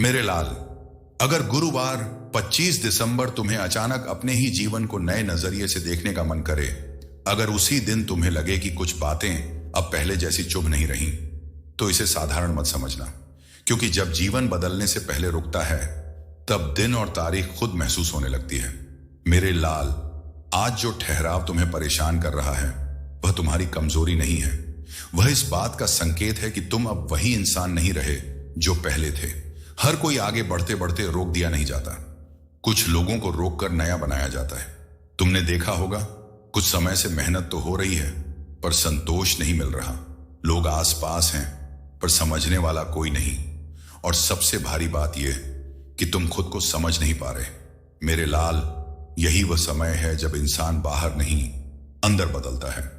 मेरे लाल, अगर गुरुवार 25 दिसंबर तुम्हें अचानक अपने ही जीवन को नए नजरिए से देखने का मन करे, अगर उसी दिन तुम्हें लगे कि कुछ बातें अब पहले जैसी चुभ नहीं रही, तो इसे साधारण मत समझना। क्योंकि जब जीवन बदलने से पहले रुकता है, तब दिन और तारीख खुद महसूस होने लगती है। मेरे लाल, आज जो ठहराव तुम्हें परेशान कर रहा है, वह तुम्हारी कमजोरी नहीं है। वह इस बात का संकेत है कि तुम अब वही इंसान नहीं रहे जो पहले थे। हर कोई आगे बढ़ते बढ़ते रोक दिया नहीं जाता, कुछ लोगों को रोककर नया बनाया जाता है। तुमने देखा होगा, कुछ समय से मेहनत तो हो रही है, पर संतोष नहीं मिल रहा। लोग आसपास हैं, पर समझने वाला कोई नहीं। और सबसे भारी बात यह कि तुम खुद को समझ नहीं पा रहे। मेरे लाल, यही वह समय है जब इंसान बाहर नहीं, अंदर बदलता है।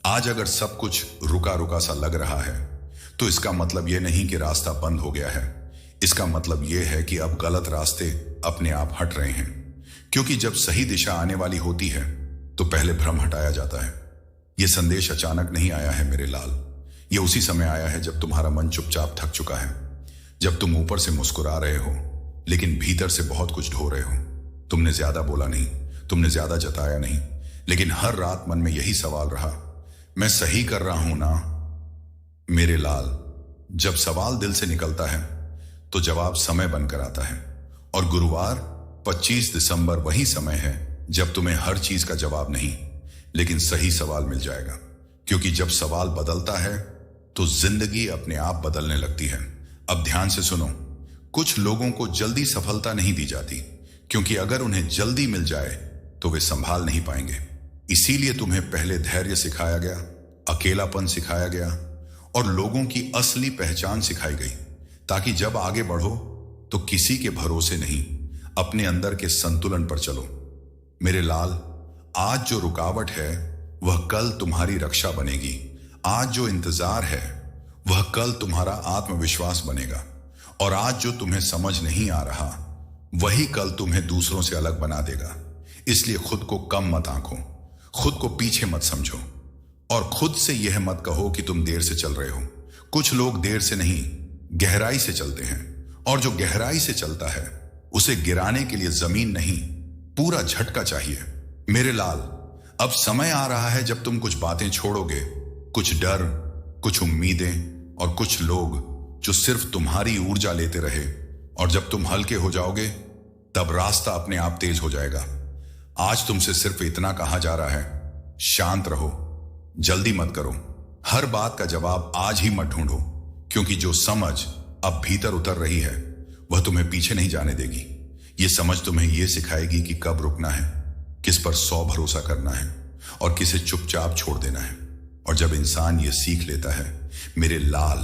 आज अगर सब कुछ रुका रुका सा लग रहा है, तो इसका मतलब यह नहीं कि रास्ता बंद हो गया है। इसका मतलब यह है कि अब गलत रास्ते अपने आप हट रहे हैं। क्योंकि जब सही दिशा आने वाली होती है, तो पहले भ्रम हटाया जाता है। यह संदेश अचानक नहीं आया है मेरे लाल। यह उसी समय आया है जब तुम्हारा मन चुपचाप थक चुका है, जब तुम ऊपर से मुस्कुरा रहे हो, लेकिन भीतर से बहुत कुछ ढो रहे हो। तुमने ज्यादा बोला नहीं, तुमने ज्यादा जताया नहीं, लेकिन हर रात मन में यही सवाल रहा, मैं सही कर रहा हूं ना? मेरे लाल, जब सवाल दिल से निकलता है, तो जवाब समय बनकर आता है। और गुरुवार 25 दिसंबर वही समय है जब तुम्हें हर चीज का जवाब नहीं, लेकिन सही सवाल मिल जाएगा। क्योंकि जब सवाल बदलता है, तो जिंदगी अपने आप बदलने लगती है। अब ध्यान से सुनो, कुछ लोगों को जल्दी सफलता नहीं दी जाती, क्योंकि अगर उन्हें जल्दी मिल जाए तो वे संभाल नहीं पाएंगे। इसीलिए तुम्हें पहले धैर्य सिखाया गया, अकेलापन सिखाया गया, और लोगों की असली पहचान सिखाई गई, ताकि जब आगे बढ़ो तो किसी के भरोसे नहीं, अपने अंदर के संतुलन पर चलो। मेरे लाल, आज जो रुकावट है, वह कल तुम्हारी रक्षा बनेगी। आज जो इंतजार है, वह कल तुम्हारा आत्मविश्वास बनेगा। और आज जो तुम्हें समझ नहीं आ रहा, वही कल तुम्हें दूसरों से अलग बना देगा। इसलिए खुद को कम मत आंको, खुद को पीछे मत समझो, और खुद से यह मत कहो कि तुम देर से चल रहे हो। कुछ लोग देर से नहीं, गहराई से चलते हैं, और जो गहराई से चलता है, उसे गिराने के लिए जमीन नहीं, पूरा झटका चाहिए। मेरे लाल, अब समय आ रहा है जब तुम कुछ बातें छोड़ोगे, कुछ डर, कुछ उम्मीदें, और कुछ लोग जो सिर्फ तुम्हारी ऊर्जा लेते रहे। और जब तुम हल्के हो जाओगे, तब रास्ता अपने आप तेज हो जाएगा। आज तुमसे सिर्फ इतना कहा जा रहा है, शांत रहो, जल्दी मत करो, हर बात का जवाब आज ही मत ढूंढो। क्योंकि जो समझ अब भीतर उतर रही है, वह तुम्हें पीछे नहीं जाने देगी। यह समझ तुम्हें यह सिखाएगी कि कब रुकना है, किस पर 100 भरोसा करना है, और किसे चुपचाप छोड़ देना है। और जब इंसान ये सीख लेता है मेरे लाल,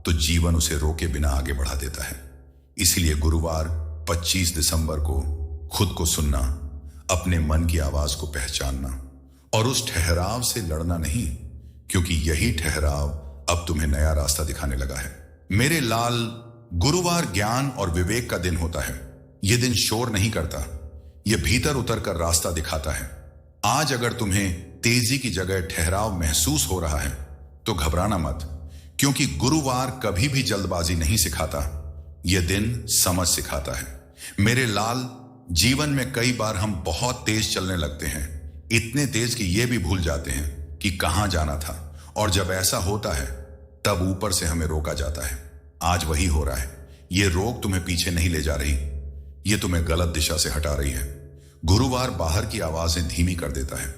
तो जीवन उसे रोके बिना आगे बढ़ा देता है। इसीलिए गुरुवार 25 दिसंबर को खुद को सुनना, अपने मन की आवाज को पहचानना, और उस ठहराव से लड़ना नहीं, क्योंकि यही ठहराव अब तुम्हें नया रास्ता दिखाने लगा है। मेरे लाल, गुरुवार ज्ञान और विवेक का दिन होता है। यह दिन शोर नहीं करता, यह भीतर उतर कर रास्ता दिखाता है। आज अगर तुम्हें तेजी की जगह ठहराव महसूस हो रहा है, तो घबराना मत, क्योंकि गुरुवार कभी भी जल्दबाजी नहीं सिखाता, यह दिन समझ सिखाता है। मेरे लाल, जीवन में कई बार हम बहुत तेज चलने लगते हैं, इतने तेज कि यह भी भूल जाते हैं कि कहां जाना था। और जब ऐसा होता है, तब ऊपर से हमें रोका जाता है। आज वही हो रहा है। यह रोक तुम्हें पीछे नहीं ले जा रही, यह तुम्हें गलत दिशा से हटा रही है। गुरुवार बाहर की आवाजें धीमी कर देता है,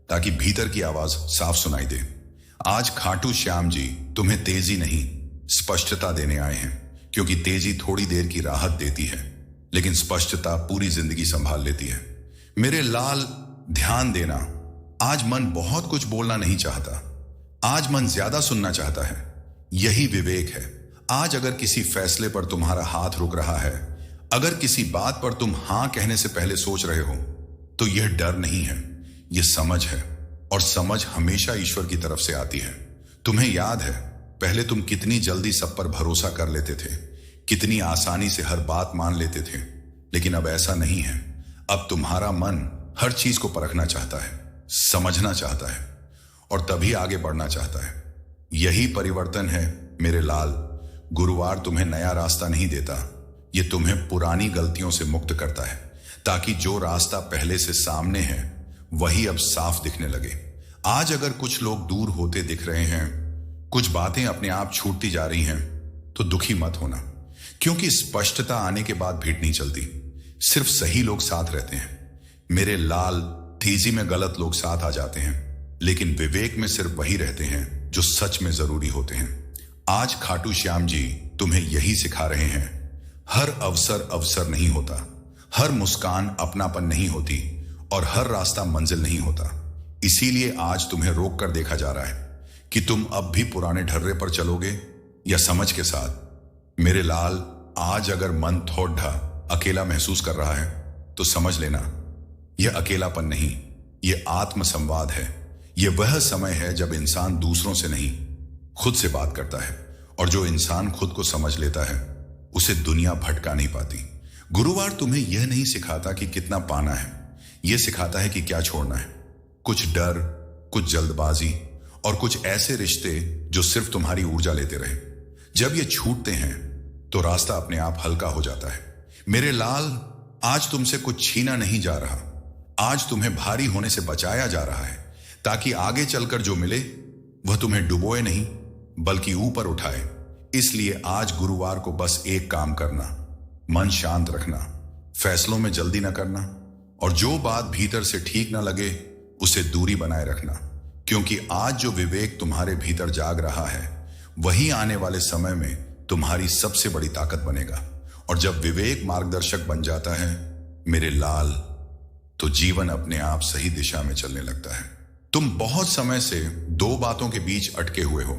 ताकि भीतर की आवाज साफ सुनाई दे। आज खाटू श्याम जी तुम्हें तेजी नहीं, स्पष्टता देने आए हैं। क्योंकि तेजी थोड़ी देर की राहत देती है, लेकिन स्पष्टता पूरी जिंदगी संभाल लेती है। मेरे लाल, ध्यान देना, आज मन बहुत कुछ बोलना नहीं चाहता, आज मन ज्यादा सुनना चाहता है। यही विवेक है। आज अगर किसी फैसले पर तुम्हारा हाथ रुक रहा है, अगर किसी बात पर तुम हां कहने से पहले सोच रहे हो, तो यह डर नहीं है, यह समझ है। और समझ हमेशा ईश्वर की तरफ से आती है। तुम्हें याद है, पहले तुम कितनी जल्दी सब पर भरोसा कर लेते थे, कितनी आसानी से हर बात मान लेते थे, लेकिन अब ऐसा नहीं है। अब तुम्हारा मन हर चीज को परखना चाहता है, समझना चाहता है, और तभी आगे बढ़ना चाहता है। यही परिवर्तन है मेरे लाल। गुरुवार तुम्हें नया रास्ता नहीं देता, ये तुम्हें पुरानी गलतियों से मुक्त करता है, ताकि जो रास्ता पहले से सामने है वही अब साफ दिखने लगे। आज अगर कुछ लोग दूर होते दिख रहे हैं, कुछ बातें अपने आप छूटती जा रही हैं, तो दुखी मत होना, क्योंकि स्पष्टता आने के बाद भीड़ नहीं चलती, सिर्फ सही लोग साथ रहते हैं। मेरे लाल, तेजी में गलत लोग साथ आ जाते हैं, लेकिन विवेक में सिर्फ वही रहते हैं जो सच में जरूरी होते हैं। आज खाटू श्याम जी तुम्हें यही सिखा रहे हैं, हर अवसर अवसर नहीं होता, हर मुस्कान अपनापन नहीं होती, और हर रास्ता मंजिल नहीं होता। इसीलिए आज तुम्हें रोक कर देखा जा रहा है कि तुम अब भी पुराने ढर्रे पर चलोगे या समझ के साथ। मेरे लाल, आज अगर मन थोड़ा अकेला महसूस कर रहा है तो समझ लेना, यह अकेलापन नहीं, यह आत्मसंवाद है। यह वह समय है जब इंसान दूसरों से नहीं, खुद से बात करता है, और जो इंसान खुद को समझ लेता है उसे दुनिया भटका नहीं पाती। गुरुवार तुम्हें यह नहीं सिखाता कि कितना पाना है, यह सिखाता है कि क्या छोड़ना है। कुछ डर, कुछ जल्दबाजी, और कुछ ऐसे रिश्ते जो सिर्फ तुम्हारी ऊर्जा लेते रहे। जब ये छूटते हैं तो रास्ता अपने आप हल्का हो जाता है। मेरे लाल, आज तुमसे कुछ छीना नहीं जा रहा, आज तुम्हें भारी होने से बचाया जा रहा है, ताकि आगे चलकर जो मिले वह तुम्हें डुबोए नहीं बल्कि ऊपर उठाए। इसलिए आज गुरुवार को बस एक काम करना, मन शांत रखना, फैसलों में जल्दी न करना, और जो बात भीतर से ठीक ना लगे उसे दूरी बनाए रखना, क्योंकि आज जो विवेक तुम्हारे भीतर जाग रहा है वही आने वाले समय में तुम्हारी सबसे बड़ी ताकत बनेगा। और जब विवेक मार्गदर्शक बन जाता है मेरे लाल, तो जीवन अपने आप सही दिशा में चलने लगता है। तुम बहुत समय से दो बातों के बीच अटके हुए हो,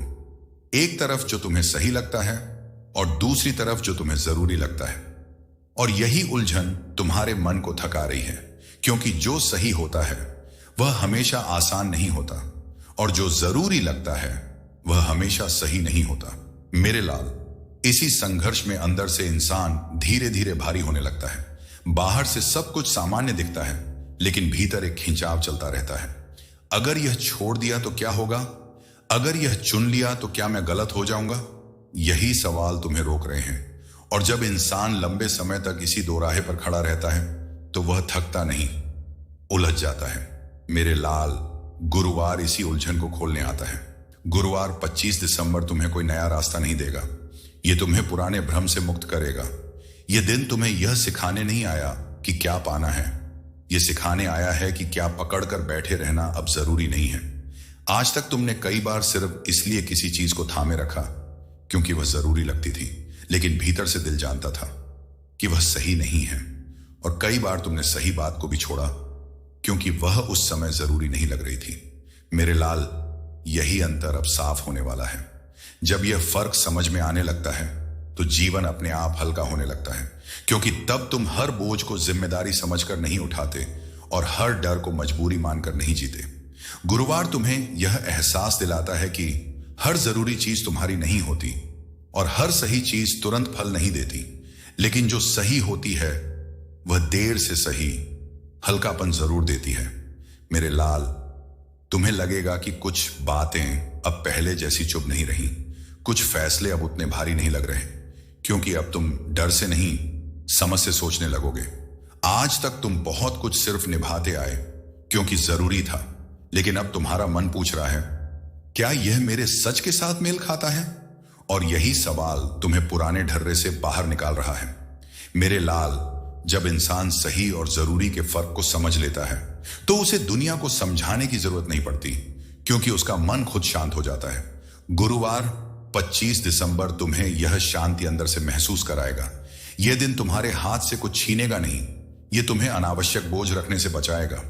एक तरफ जो तुम्हें सही लगता है और दूसरी तरफ जो तुम्हें जरूरी लगता है, और यही उलझन तुम्हारे मन को थका रही है, क्योंकि जो सही होता है वह हमेशा आसान नहीं होता, और जो जरूरी लगता है वह हमेशा सही नहीं होता। मेरे लाल, इसी संघर्ष में अंदर से इंसान धीरे धीरे भारी होने लगता है। बाहर से सब कुछ सामान्य दिखता है, लेकिन भीतर एक खिंचाव चलता रहता है। अगर यह छोड़ दिया तो क्या होगा? अगर यह चुन लिया तो क्या मैं गलत हो जाऊंगा? यही सवाल तुम्हें रोक रहे हैं। और जब इंसान लंबे समय तक इसी दोराहे पर खड़ा रहता है तो वह थकता नहीं, उलझ जाता है। मेरे लाल, गुरुवार इसी उलझन को खोलने आता है। गुरुवार 25 दिसंबर तुम्हें कोई नया रास्ता नहीं देगा, यह तुम्हें पुराने भ्रम से मुक्त करेगा। यह दिन तुम्हें यह सिखाने नहीं आया कि क्या पाना है, यह सिखाने आया है कि क्या पकड़कर बैठे रहना अब जरूरी नहीं है। आज तक तुमने कई बार सिर्फ इसलिए किसी चीज को थामे रखा क्योंकि वह जरूरी लगती थी, लेकिन भीतर से दिल जानता था कि वह सही नहीं है। और कई बार तुमने सही बात को भी छोड़ा क्योंकि वह उस समय जरूरी नहीं लग रही थी। मेरे लाल, यही अंतर अब साफ होने वाला है। जब यह फर्क समझ में आने लगता है तो जीवन अपने आप हल्का होने लगता है, क्योंकि तब तुम हर बोझ को जिम्मेदारी समझकर नहीं उठाते और हर डर को मजबूरी मानकर नहीं जीते। गुरुवार तुम्हें यह एहसास दिलाता है कि हर जरूरी चीज तुम्हारी नहीं होती और हर सही चीज तुरंत फल नहीं देती, लेकिन जो सही होती है वह देर से सही हल्कापन जरूर देती है। मेरे लाल, तुम्हें लगेगा कि कुछ बातें अब पहले जैसी चुभ नहीं रही, कुछ फैसले अब उतने भारी नहीं लग रहे, क्योंकि अब तुम डर से नहीं समझ से सोचने लगोगे। आज तक तुम बहुत कुछ सिर्फ निभाते आए क्योंकि जरूरी था, लेकिन अब तुम्हारा मन पूछ रहा है, क्या यह मेरे सच के साथ मेल खाता है? और यही सवाल तुम्हें पुराने ढर्रे से बाहर निकाल रहा है। मेरे लाल, जब इंसान सही और जरूरी के फर्क को समझ लेता है तो उसे दुनिया को समझाने की जरूरत नहीं पड़ती, क्योंकि उसका मन खुद शांत हो जाता है। गुरुवार 25 दिसंबर तुम्हें यह शांति अंदर से महसूस कराएगा। यह दिन तुम्हारे हाथ से कुछ छीनेगा नहीं, यह तुम्हें अनावश्यक बोझ रखने से बचाएगा।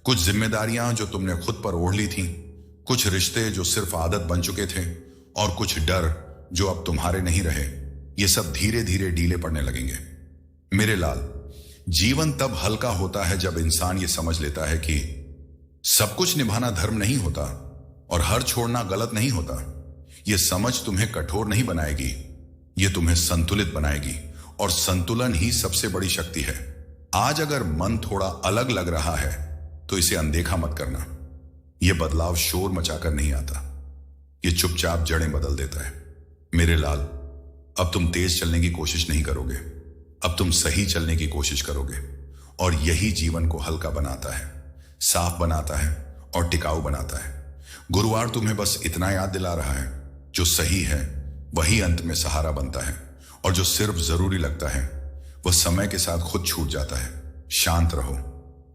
कुछ जिम्मेदारियां जो तुमने खुद पर ओढ़ ली थीं, कुछ रिश्ते जो सिर्फ आदत बन चुके थे, और कुछ डर जो अब तुम्हारे नहीं रहे, ये सब धीरे धीरे ढीले पड़ने लगेंगे। मेरे लाल, जीवन तब हल्का होता है जब इंसान ये समझ लेता है कि सब कुछ निभाना धर्म नहीं होता और हर छोड़ना गलत नहीं होता। यह समझ तुम्हें कठोर नहीं बनाएगी, यह तुम्हें संतुलित बनाएगी, और संतुलन ही सबसे बड़ी शक्ति है। आज अगर मन थोड़ा अलग लग रहा है तो इसे अनदेखा मत करना। यह बदलाव शोर मचाकर नहीं आता, यह चुपचाप जड़ें बदल देता है। मेरे लाल, अब तुम तेज चलने की कोशिश नहीं करोगे, अब तुम सही चलने की कोशिश करोगे और यही जीवन को हल्का बनाता है, साफ बनाता है और टिकाऊ बनाता है। गुरुवार तुम्हें बस इतना याद दिला रहा है, जो सही है वही अंत में सहारा बनता है और जो सिर्फ जरूरी लगता है वह समय के साथ खुद छूट जाता है। शांत रहो,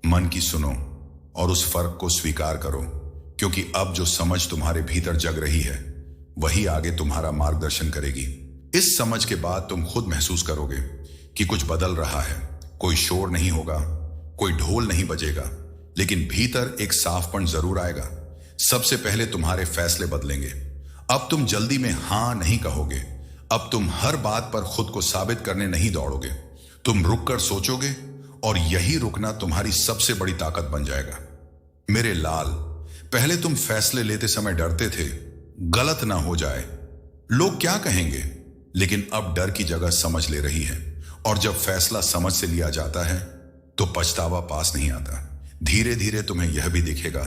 मन की सुनो और उस फर्क को स्वीकार करो, क्योंकि अब जो समझ तुम्हारे भीतर जग रही है वही आगे तुम्हारा मार्गदर्शन करेगी। इस समझ के बाद तुम खुद महसूस करोगे कि कुछ बदल रहा है। कोई शोर नहीं होगा, कोई ढोल नहीं बजेगा, लेकिन भीतर एक साफपन जरूर आएगा। सबसे पहले तुम्हारे फैसले बदलेंगे। अब तुम जल्दी में हां नहीं कहोगे। अब तुम हर बात पर खुद को साबित करने नहीं दौड़ोगे। तुम रुककर सोचोगे और यही रुकना तुम्हारी सबसे बड़ी ताकत बन जाएगा। मेरे लाल, पहले तुम फैसले लेते समय डरते थे गलत ना हो जाए, लोग क्या कहेंगे, लेकिन अब डर की जगह समझ ले रही है। और जब फैसला समझ से लिया जाता है तो पछतावा पास नहीं आता। धीरे धीरे तुम्हें यह भी दिखेगा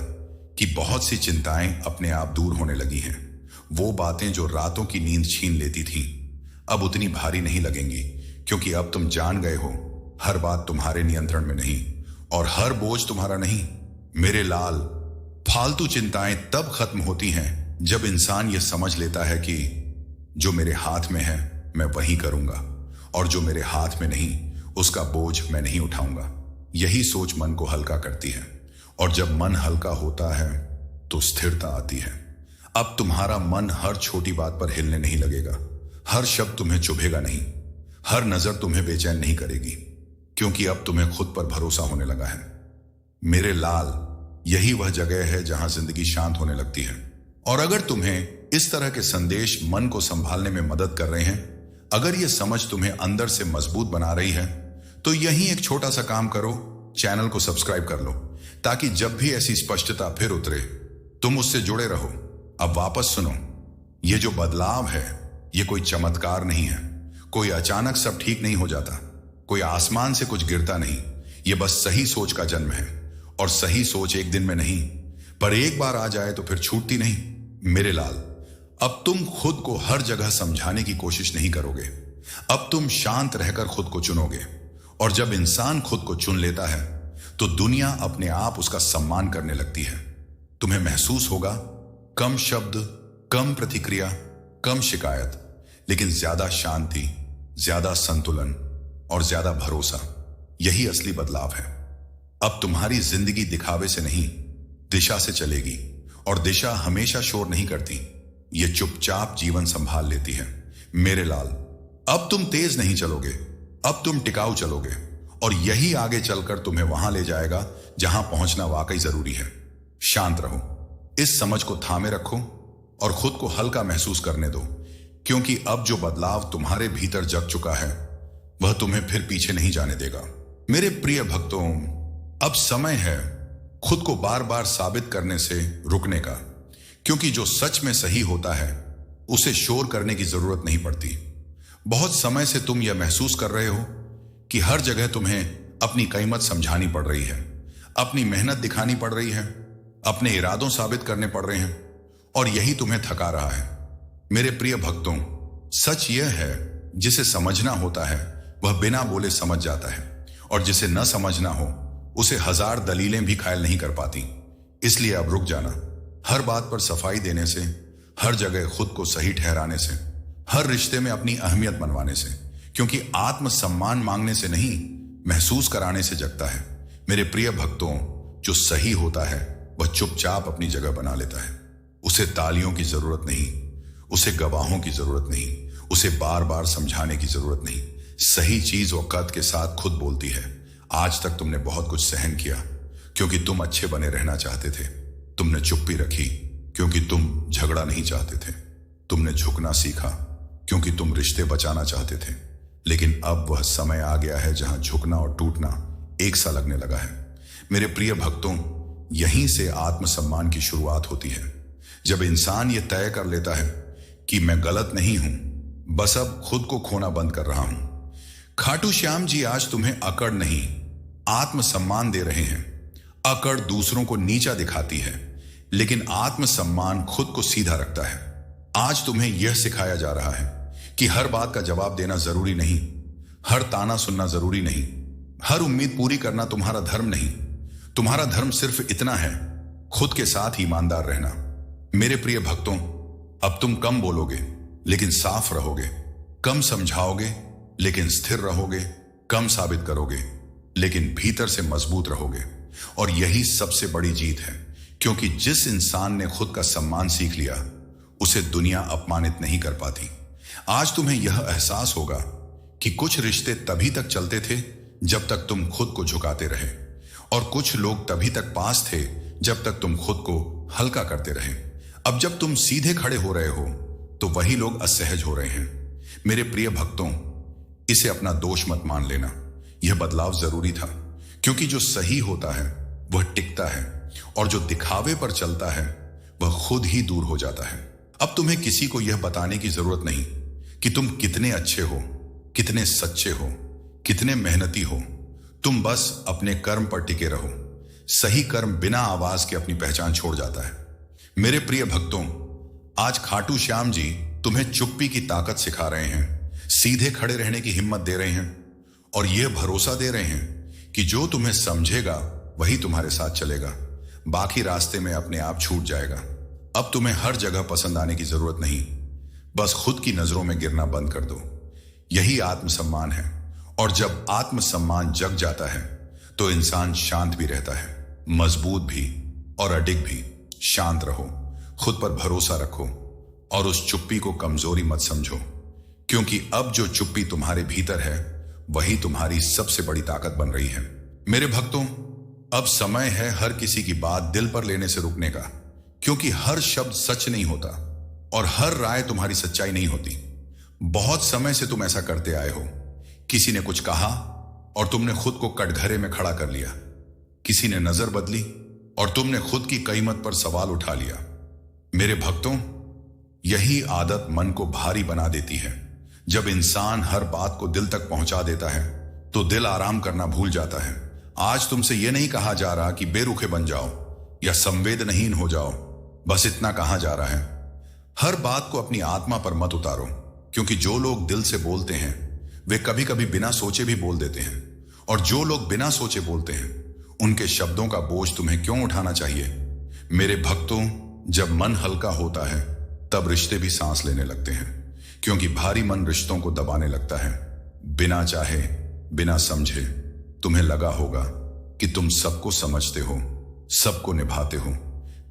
कि बहुत सी चिंताएं अपने आप दूर होने लगी हैं। वो बातें जो रातों की नींद छीन लेती थीं अब उतनी भारी नहीं लगेंगी, क्योंकि अब तुम जान गए हो हर बात तुम्हारे नियंत्रण में नहीं और हर बोझ तुम्हारा नहीं। मेरे लाल, फालतू चिंताएं तब खत्म होती हैं जब इंसान यह समझ लेता है कि जो मेरे हाथ में है मैं वही करूंगा और जो मेरे हाथ में नहीं उसका बोझ मैं नहीं उठाऊंगा। यही सोच मन को हल्का करती है और जब मन हल्का होता है तो स्थिरता आती है। अब तुम्हारा मन हर छोटी बात पर हिलने नहीं लगेगा, हर शब्द तुम्हें चुभेगा नहीं, हर नजर तुम्हें बेचैन नहीं करेगी, क्योंकि अब तुम्हें खुद पर भरोसा होने लगा है। मेरे लाल, यही वह जगह है जहां जिंदगी शांत होने लगती है। और अगर तुम्हें इस तरह के संदेश मन को संभालने में मदद कर रहे हैं, अगर यह समझ तुम्हें अंदर से मजबूत बना रही है, तो यही एक छोटा सा काम करो, चैनल को सब्सक्राइब कर लो, ताकि जब भी ऐसी स्पष्टता फिर उतरे तुम उससे जुड़े रहो। अब वापस सुनो, ये जो बदलाव है ये कोई चमत्कार नहीं है, कोई अचानक सब ठीक नहीं हो जाता, कोई आसमान से कुछ गिरता नहीं। ये बस सही सोच का जन्म है और सही सोच एक दिन में नहीं, पर एक बार आ जाए तो फिर छूटती नहीं। मेरे लाल, अब तुम खुद को हर जगह समझाने की कोशिश नहीं करोगे। अब तुम शांत रहकर खुद को चुनोगे और जब इंसान खुद को चुन लेता है तो दुनिया अपने आप उसका सम्मान करने लगती है। तुम्हें महसूस होगा कम शब्द, कम प्रतिक्रिया, कम शिकायत, लेकिन ज्यादा शांति, ज्यादा संतुलन और ज्यादा भरोसा। यही असली बदलाव है। अब तुम्हारी जिंदगी दिखावे से नहीं दिशा से चलेगी और दिशा हमेशा शोर नहीं करती, ये चुपचाप जीवन संभाल लेती है। मेरे लाल, अब तुम तेज नहीं चलोगे, अब तुम टिकाऊ चलोगे और यही आगे चलकर तुम्हें वहां ले जाएगा जहां पहुंचना वाकई जरूरी है। शांत रहो, इस समझ को थामे रखो और खुद को हल्का महसूस करने दो, क्योंकि अब जो बदलाव तुम्हारे भीतर जग चुका है वह तुम्हें फिर पीछे नहीं जाने देगा। मेरे प्रिय भक्तों, अब समय है खुद को बार बार साबित करने से रुकने का, क्योंकि जो सच में सही होता है उसे शोर करने की जरूरत नहीं पड़ती। बहुत समय से तुम यह महसूस कर रहे हो कि हर जगह तुम्हें अपनी कीमत समझानी पड़ रही है, अपनी मेहनत दिखानी पड़ रही है, अपने इरादों साबित करने पड़ रहे हैं और यही तुम्हें थका रहा है। मेरे प्रिय भक्तों, सच यह है जिसे समझना होता है वह बिना बोले समझ जाता है और जिसे न समझना हो उसे हजार दलीलें भी घायल नहीं कर पाती। इसलिए अब रुक जाना। हर बात पर सफाई देने से, हर जगह खुद को सही ठहराने से, हर रिश्ते में अपनी अहमियत मनवाने से, क्योंकि आत्मसम्मान मांगने से नहीं महसूस कराने से जगता है। मेरे प्रिय भक्तों, जो सही होता है वह चुपचाप अपनी जगह बना लेता है। उसे तालियों की जरूरत नहीं, उसे गवाहों की जरूरत नहीं, उसे बार बार समझाने की जरूरत नहीं। सही चीज वक़्त के साथ खुद बोलती है। आज तक तुमने बहुत कुछ सहन किया क्योंकि तुम अच्छे बने रहना चाहते थे। तुमने चुप्पी रखी क्योंकि तुम झगड़ा नहीं चाहते थे। तुमने झुकना सीखा क्योंकि तुम रिश्ते बचाना चाहते थे। लेकिन अब वह समय आ गया है जहां झुकना और टूटना एक सा लगने लगा है। मेरे प्रिय भक्तों, यहीं से आत्मसम्मान की शुरुआत होती है। जब इंसान ये तय कर लेता है कि मैं गलत नहीं हूं, बस अब खुद को खोना बंद कर रहा हूं। खाटू श्याम जी आज तुम्हें अकड़ नहीं आत्मसम्मान दे रहे हैं। अकड़ दूसरों को नीचा दिखाती है, लेकिन आत्मसम्मान खुद को सीधा रखता है। आज तुम्हें यह सिखाया जा रहा है कि हर बात का जवाब देना जरूरी नहीं, हर ताना सुनना जरूरी नहीं, हर उम्मीद पूरी करना तुम्हारा धर्म नहीं। तुम्हारा धर्म सिर्फ इतना है, खुद के साथ ईमानदार रहना। मेरे प्रिय भक्तों, अब तुम कम बोलोगे लेकिन साफ रहोगे, कम समझाओगे लेकिन स्थिर रहोगे, कम साबित करोगे लेकिन भीतर से मजबूत रहोगे। और यही सबसे बड़ी जीत है, क्योंकि जिस इंसान ने खुद का सम्मान सीख लिया उसे दुनिया अपमानित नहीं कर पाती। आज तुम्हें यह एहसास होगा कि कुछ रिश्ते तभी तक चलते थे जब तक तुम खुद को झुकाते रहे, और कुछ लोग तभी तक पास थे जब तक तुम खुद को हल्का करते रहे। अब जब तुम सीधे खड़े हो रहे हो तो वही लोग असहज हो रहे हैं। मेरे प्रिय भक्तों, इसे अपना दोष मत मान लेना। यह बदलाव जरूरी था, क्योंकि जो सही होता है वह टिकता है, और जो दिखावे पर चलता है वह खुद ही दूर हो जाता है। अब तुम्हें किसी को यह बताने की जरूरत नहीं कि तुम कितने अच्छे हो, कितने सच्चे हो, कितने मेहनती हो। तुम बस अपने कर्म पर टिके रहो। सही कर्म बिना आवाज के अपनी पहचान छोड़ जाता है। मेरे प्रिय भक्तों, आज खाटू श्याम जी तुम्हें चुप्पी की ताकत सिखा रहे हैं, सीधे खड़े रहने की हिम्मत दे रहे हैं, और यह भरोसा दे रहे हैं कि जो तुम्हें समझेगा वही तुम्हारे साथ चलेगा, बाकी रास्ते में अपने आप छूट जाएगा। अब तुम्हें हर जगह पसंद आने की जरूरत नहीं, बस खुद की नजरों में गिरना बंद कर दो। यही आत्मसम्मान है, और जब आत्मसम्मान जग जाता है तो इंसान शांत भी रहता है, मजबूत भी और अडिग भी। शांत रहो, खुद पर भरोसा रखो, और उस चुप्पी को कमजोरी मत समझो, क्योंकि अब जो चुप्पी तुम्हारे भीतर है वही तुम्हारी सबसे बड़ी ताकत बन रही है। मेरे भक्तों, अब समय है हर किसी की बात दिल पर लेने से रुकने का, क्योंकि हर शब्द सच नहीं होता और हर राय तुम्हारी सच्चाई नहीं होती। बहुत समय से तुम ऐसा करते आए हो। किसी ने कुछ कहा और तुमने खुद को कटघरे में खड़ा कर लिया, किसी ने नजर बदली और तुमने खुद की कीमत पर सवाल उठा लिया। मेरे भक्तों, यही आदत मन को भारी बना देती है। जब इंसान हर बात को दिल तक पहुंचा देता है तो दिल आराम करना भूल जाता है। आज तुमसे यह नहीं कहा जा रहा कि बेरुखे बन जाओ या संवेदनहीन हो जाओ, बस इतना कहा जा रहा है, हर बात को अपनी आत्मा पर मत उतारो, क्योंकि जो लोग दिल से बोलते हैं वे कभी कभी बिना सोचे भी बोल देते हैं, और जो लोग बिना सोचे बोलते हैं उनके शब्दों का बोझ तुम्हें क्यों उठाना चाहिए। मेरे भक्तों, जब मन हल्का होता है तब रिश्ते भी सांस लेने लगते हैं, क्योंकि भारी मन रिश्तों को दबाने लगता है। बिना चाहे, बिना समझे तुम्हें लगा होगा कि तुम सबको समझते हो, सबको निभाते हो,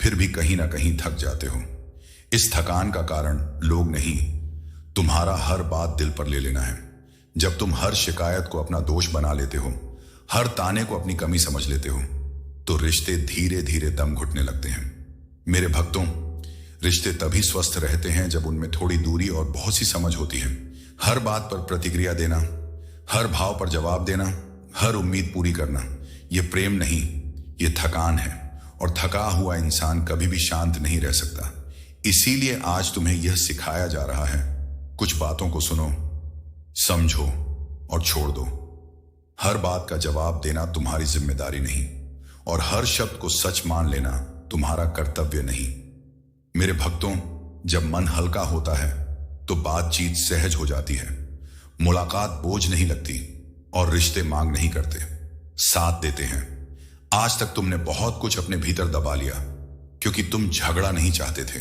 फिर भी कहीं ना कहीं थक जाते हो। इस थकान का कारण लोग नहीं, तुम्हारा हर बात दिल पर ले लेना है। जब तुम हर शिकायत को अपना दोष बना लेते हो, हर ताने को अपनी कमी समझ लेते हो, तो रिश्ते धीरे धीरे दम घुटने लगते हैं। मेरे भक्तों, रिश्ते तभी स्वस्थ रहते हैं जब उनमें थोड़ी दूरी और बहुत सी समझ होती है। हर बात पर प्रतिक्रिया देना, हर भाव पर जवाब देना, हर उम्मीद पूरी करना, यह प्रेम नहीं, यह थकान है, और थका हुआ इंसान कभी भी शांत नहीं रह सकता। इसीलिए आज तुम्हें यह सिखाया जा रहा है, कुछ बातों को सुनो, समझो और छोड़ दो। हर बात का जवाब देना तुम्हारी जिम्मेदारी नहीं, और हर शब्द को सच मान लेना तुम्हारा कर्तव्य नहीं। मेरे भक्तों, जब मन हल्का होता है तो बातचीत सहज हो जाती है, मुलाकात बोझ नहीं लगती, और रिश्ते मांग नहीं करते, साथ देते हैं। आज तक तुमने बहुत कुछ अपने भीतर दबा लिया, क्योंकि तुम झगड़ा नहीं चाहते थे,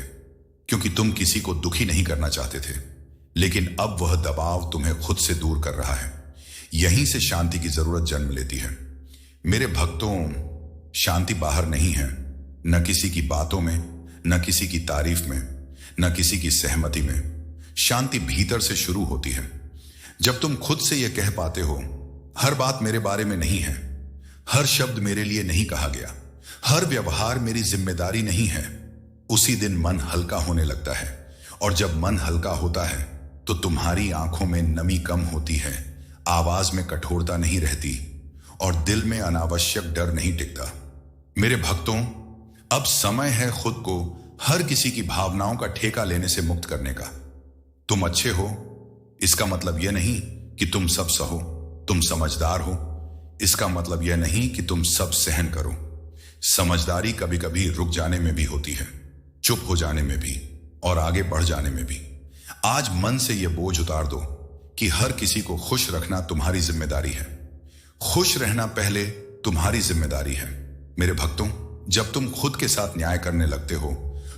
क्योंकि तुम किसी को दुखी नहीं करना चाहते थे, लेकिन अब वह दबाव तुम्हें खुद से दूर कर रहा है। यहीं से शांति की जरूरत जन्म लेती है। मेरे भक्तों, शांति बाहर नहीं है, न किसी की बातों में, न किसी की तारीफ में, न किसी की सहमति में। शांति भीतर से शुरू होती है। जब तुम खुद से यह कह पाते हो, हर बात मेरे बारे में नहीं है, हर शब्द मेरे लिए नहीं कहा गया, हर व्यवहार मेरी जिम्मेदारी नहीं है, उसी दिन मन हल्का होने लगता है। और जब मन हल्का होता है तो तुम्हारी आंखों में नमी कम होती है, आवाज में कठोरता नहीं रहती, और दिल में अनावश्यक डर नहीं टिकता। मेरे भक्तों, अब समय है खुद को हर किसी की भावनाओं का ठेका लेने से मुक्त करने का। तुम अच्छे हो, इसका मतलब यह नहीं कि तुम सब सहो। तुम समझदार हो, इसका मतलब यह नहीं कि तुम सब सहन करो। समझदारी कभी कभी रुक जाने में भी होती है, चुप हो जाने में भी, और आगे बढ़ जाने में भी। आज मन से यह बोझ उतार दो कि हर किसी को खुश रखना तुम्हारी जिम्मेदारी है। खुश रहना पहले तुम्हारी जिम्मेदारी है। मेरे भक्तों, जब तुम खुद के साथ न्याय करने लगते हो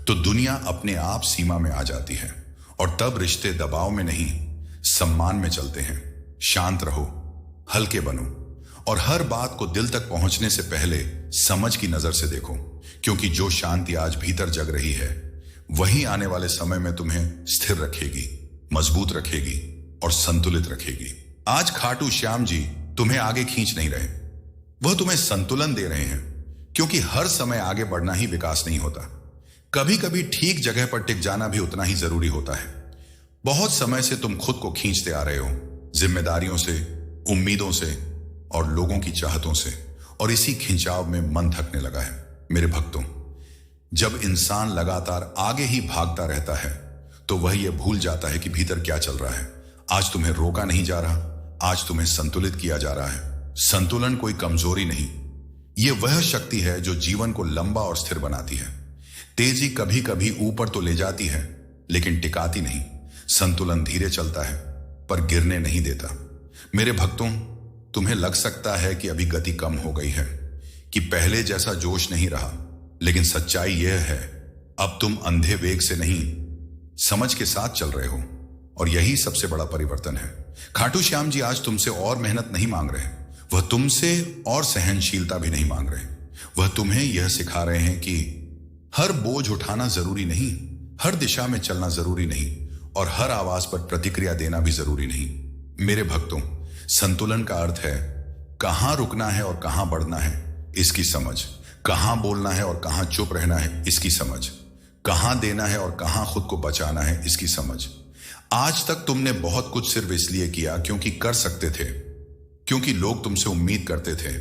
तो दुनिया अपने आप सीमा में आ जाती है और तब रिश्ते दबाव में नहीं, सम्मान में चलते हैं। शांत रहो, हल्के बनो और हर बात को दिल तक पहुंचने से पहले समझ की नजर से देखो, क्योंकि जो शांति आज भीतर जग रही है वही आने वाले समय में तुम्हें स्थिर रखेगी, मजबूत रखेगी और संतुलित रखेगी। आज खाटू श्याम जी तुम्हें आगे खींच नहीं रहे, वह तुम्हें संतुलन दे रहे हैं, क्योंकि हर समय आगे बढ़ना ही विकास नहीं होता। कभी कभी ठीक जगह पर टिक जाना भी उतना ही जरूरी होता है। बहुत समय से तुम खुद को खींचते आ रहे हो, जिम्मेदारियों से, उम्मीदों से और लोगों की चाहतों से, और इसी खिंचाव में मन थकने लगा है। मेरे भक्तों, जब इंसान लगातार आगे ही भागता रहता है तो वह यह भूल जाता है कि भीतर क्या चल रहा है। आज तुम्हें रोका नहीं जा रहा, आज तुम्हें संतुलित किया जा रहा है। संतुलन कोई कमजोरी नहीं, यह वह शक्ति है जो जीवन को लंबा और स्थिर बनाती है। तेजी कभी कभी ऊपर तो ले जाती है लेकिन टिकाती नहीं। संतुलन धीरे चलता है पर गिरने नहीं देता। मेरे भक्तों, तुम्हें लग सकता है कि अभी गति कम हो गई है, कि पहले जैसा जोश नहीं रहा, लेकिन सच्चाई यह है अब तुम अंधे वेग से नहीं, समझ के साथ चल रहे हो, और यही सबसे बड़ा परिवर्तन है। खाटू श्याम जी आज तुमसे और मेहनत नहीं मांग रहे, वह तुमसे और सहनशीलता भी नहीं मांग रहे। वह तुम्हें यह सिखा रहे हैं कि हर बोझ उठाना जरूरी नहीं, हर दिशा में चलना जरूरी नहीं और हर आवाज पर प्रतिक्रिया देना भी जरूरी नहीं। मेरे भक्तों, संतुलन का अर्थ है कहां रुकना है और कहां बढ़ना है इसकी समझ, कहां बोलना है और कहां चुप रहना है इसकी समझ, कहां देना है और कहां खुद को बचाना है इसकी समझ। आज तक तुमने बहुत कुछ सिर्फ इसलिए किया क्योंकि कर सकते थे, क्योंकि लोग तुमसे उम्मीद करते थे,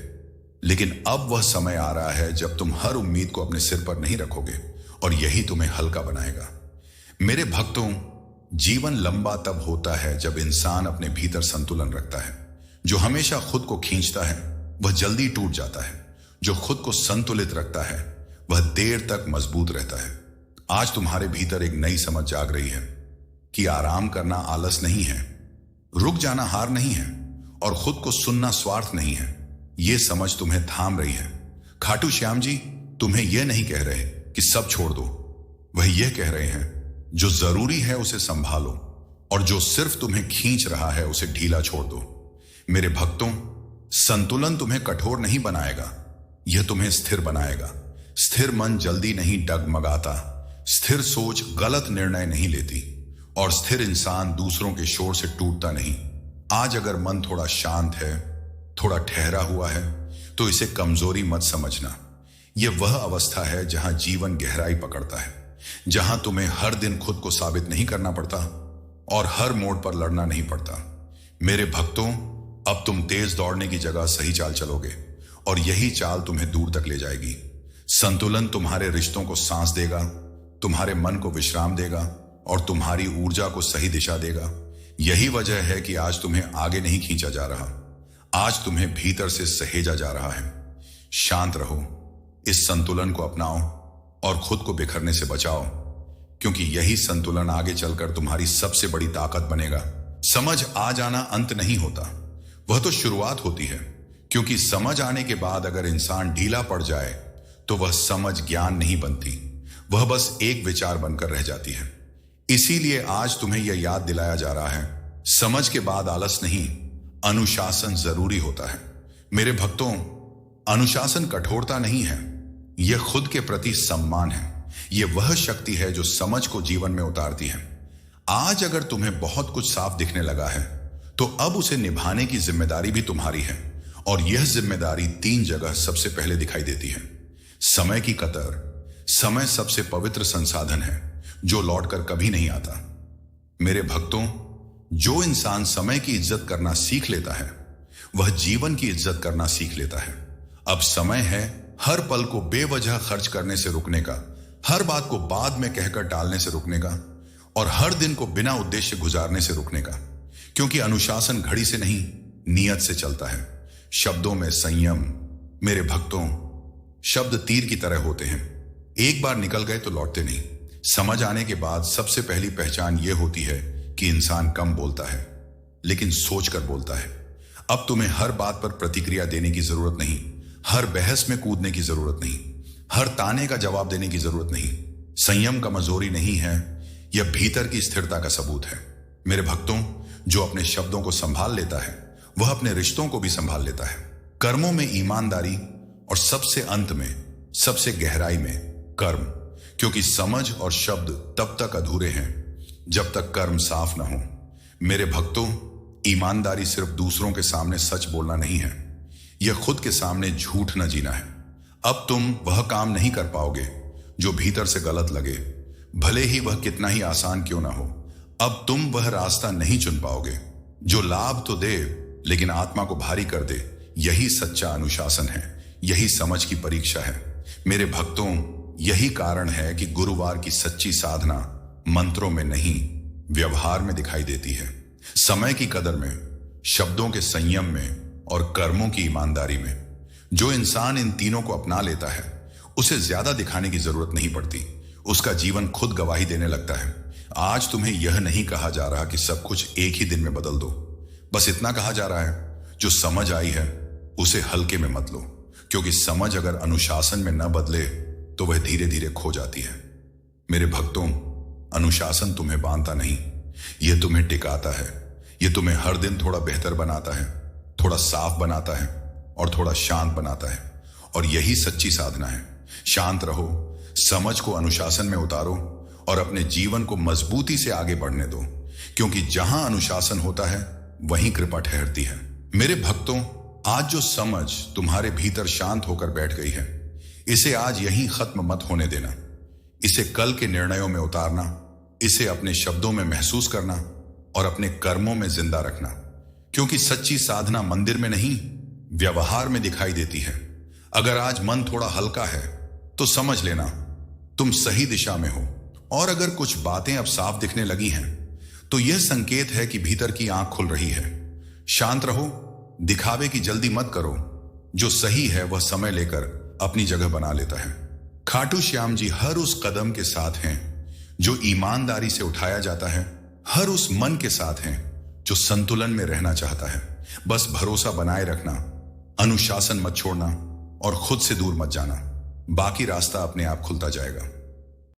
लेकिन अब वह समय आ रहा है जब तुम हर उम्मीद को अपने सिर पर नहीं रखोगे और यही तुम्हें हल्का बनाएगा। मेरे भक्तों, जीवन लंबा तब होता है जब इंसान अपने भीतर संतुलन रखता है। जो हमेशा खुद को खींचता है वह जल्दी टूट जाता है, जो खुद को संतुलित रखता है वह देर तक मजबूत रहता है। आज तुम्हारे भीतर एक नई समझ जाग रही है कि आराम करना आलस नहीं है, रुक जाना हार नहीं है और खुद को सुनना स्वार्थ नहीं है। यह समझ तुम्हें थाम रही है। खाटू श्याम जी तुम्हें यह नहीं कह रहे कि सब छोड़ दो, वह यह कह रहे हैं जो जरूरी है उसे संभालो और जो सिर्फ तुम्हें खींच रहा है उसे ढीला छोड़ दो। मेरे भक्तों, संतुलन तुम्हें कठोर नहीं बनाएगा, यह तुम्हें स्थिर बनाएगा। स्थिर मन जल्दी नहीं डगमगाता, स्थिर सोच गलत निर्णय नहीं लेती और स्थिर इंसान दूसरों के शोर से टूटता नहीं। आज अगर मन थोड़ा शांत है, थोड़ा ठहरा हुआ है, तो इसे कमजोरी मत समझना। यह वह अवस्था है जहां जीवन गहराई पकड़ता है, जहां तुम्हें हर दिन खुद को साबित नहीं करना पड़ता और हर मोड़ पर लड़ना नहीं पड़ता। मेरे भक्तों, अब तुम तेज दौड़ने की जगह सही चाल चलोगे और यही चाल तुम्हें दूर तक ले जाएगी। संतुलन तुम्हारे रिश्तों को सांस देगा, तुम्हारे मन को विश्राम देगा और तुम्हारी ऊर्जा को सही दिशा देगा। यही वजह है कि आज तुम्हें आगे नहीं खींचा जा रहा, आज तुम्हें भीतर से सहेजा जा रहा है। शांत रहो, इस संतुलन को अपनाओ और खुद को बिखरने से बचाओ, क्योंकि यही संतुलन आगे चलकर तुम्हारी सबसे बड़ी ताकत बनेगा। समझ आ जाना अंत नहीं होता, वह तो शुरुआत होती है, क्योंकि समझ आने के बाद अगर इंसान ढीला पड़ जाए तो वह समझ ज्ञान नहीं बनती, वह बस एक विचार बनकर रह जाती है। इसीलिए आज तुम्हें यह याद दिलाया जा रहा है, समझ के बाद आलस नहीं, अनुशासन जरूरी होता है। मेरे भक्तों, अनुशासन कठोरता नहीं है, यह खुद के प्रति सम्मान है। यह वह शक्ति है जो समझ को जीवन में उतारती है। आज अगर तुम्हें बहुत कुछ साफ दिखने लगा है तो अब उसे निभाने की जिम्मेदारी भी तुम्हारी है, और यह जिम्मेदारी 3 जगह सबसे पहले दिखाई देती है। समय की कतर। समय सबसे पवित्र संसाधन है जो लौटकर कभी नहीं आता। मेरे भक्तों, जो इंसान समय की इज्जत करना सीख लेता है वह जीवन की इज्जत करना सीख लेता है। अब समय है हर पल को बेवजह खर्च करने से रुकने का, हर बात को बाद में कहकर टालने से रुकने का और हर दिन को बिना उद्देश्य गुजारने से रुकने का, क्योंकि अनुशासन घड़ी से नहीं, नियत से चलता है। शब्दों में संयम। मेरे भक्तों, शब्द तीर की तरह होते हैं, एक बार निकल गए तो लौटते नहीं। समझ आने के बाद सबसे पहली पहचान यह होती है कि इंसान कम बोलता है, लेकिन सोचकर बोलता है। अब तुम्हें हर बात पर प्रतिक्रिया देने की जरूरत नहीं, हर बहस में कूदने की जरूरत नहीं, हर ताने का जवाब देने की जरूरत नहीं। संयम कमजोरी नहीं है, यह भीतर की स्थिरता का सबूत है। मेरे भक्तों, जो अपने शब्दों को संभाल लेता है वह अपने रिश्तों को भी संभाल लेता है। कर्मों में ईमानदारी और सबसे अंत में, सबसे गहराई में कर्म, क्योंकि समझ और शब्द तब तक अधूरे हैं जब तक कर्म साफ ना हो। मेरे भक्तों, ईमानदारी सिर्फ दूसरों के सामने सच बोलना नहीं है, यह खुद के सामने झूठ न जीना है। अब तुम वह काम नहीं कर पाओगे जो भीतर से गलत लगे, भले ही वह कितना ही आसान क्यों ना हो। अब तुम वह रास्ता नहीं चुन पाओगे जो लाभ तो दे लेकिन आत्मा को भारी कर दे। यही सच्चा अनुशासन है, यही समझ की परीक्षा है। मेरे भक्तों, यही कारण है कि गुरुवार की सच्ची साधना मंत्रों में नहीं, व्यवहार में दिखाई देती है। समय की कदर में, शब्दों के संयम में और कर्मों की ईमानदारी में। जो इंसान इन तीनों को अपना लेता है उसे ज्यादा दिखाने की जरूरत नहीं पड़ती, उसका जीवन खुद गवाही देने लगता है। आज तुम्हें यह नहीं कहा जा रहा कि सब कुछ एक ही दिन में बदल दो, बस इतना कहा जा रहा है जो समझ आई है उसे हल्के में मत लो, क्योंकि समझ अगर अनुशासन में न बदले तो वह धीरे धीरे खो जाती है। मेरे भक्तों, अनुशासन तुम्हें बांधता नहीं, यह तुम्हें टिकाता है। यह तुम्हें हर दिन थोड़ा बेहतर बनाता है, थोड़ा साफ बनाता है और थोड़ा शांत बनाता है। और यही सच्ची साधना है। शांत रहो, समझ को अनुशासन में उतारो और अपने जीवन को मजबूती से आगे बढ़ने दो, क्योंकि जहां अनुशासन होता है वहीं कृपा ठहरती है। मेरे भक्तों, आज जो समझ तुम्हारे भीतर शांत होकर बैठ गई है, इसे आज यहीं खत्म मत होने देना। इसे कल के निर्णयों में उतारना, इसे अपने शब्दों में महसूस करना और अपने कर्मों में जिंदा रखना, क्योंकि सच्ची साधना मंदिर में नहीं, व्यवहार में दिखाई देती है। अगर आज मन थोड़ा हल्का है तो समझ लेना तुम सही दिशा में हो, और अगर कुछ बातें अब साफ दिखने लगी हैं तो यह संकेत है कि भीतर की आंख खुल रही है। शांत रहो, दिखावे की जल्दी मत करो। जो सही है वह समय लेकर अपनी जगह बना लेता है। खाटू श्याम जी हर उस कदम के साथ हैं जो ईमानदारी से उठाया जाता है, हर उस मन के साथ हैं जो संतुलन में रहना चाहता है। बस भरोसा बनाए रखना, अनुशासन मत छोड़ना और खुद से दूर मत जाना, बाकी रास्ता अपने आप खुलता जाएगा।